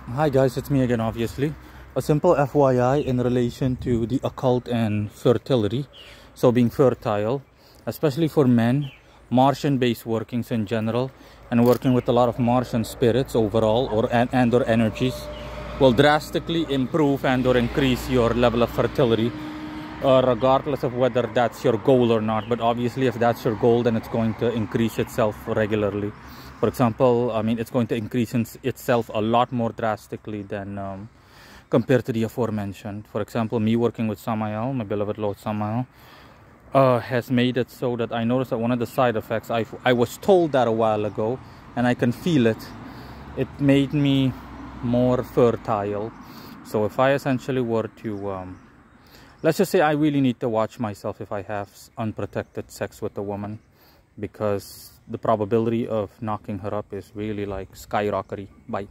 Hi guys, it's me again obviously. A simple FYI in relation to the occult and fertility. So being fertile, especially for men, Martian based workings in general, and working with a lot of Martian spirits overall or energies will drastically improve and or increase your level of fertility, regardless of whether that's your goal or not. But obviously if that's your goal, then it's going to increase itself regularly. For example, I mean, it's going to increase itself a lot more drastically than compared to the aforementioned. For example, me working with Samael, my beloved Lord Samael, has made it so that I noticed that one of the side effects, I was told that a while ago, and I can feel it. It made me more fertile. So if I essentially were to, let's just say I really need to watch myself if I have unprotected sex with a woman, because the probability of knocking her up is really like skyrocketing. Bye.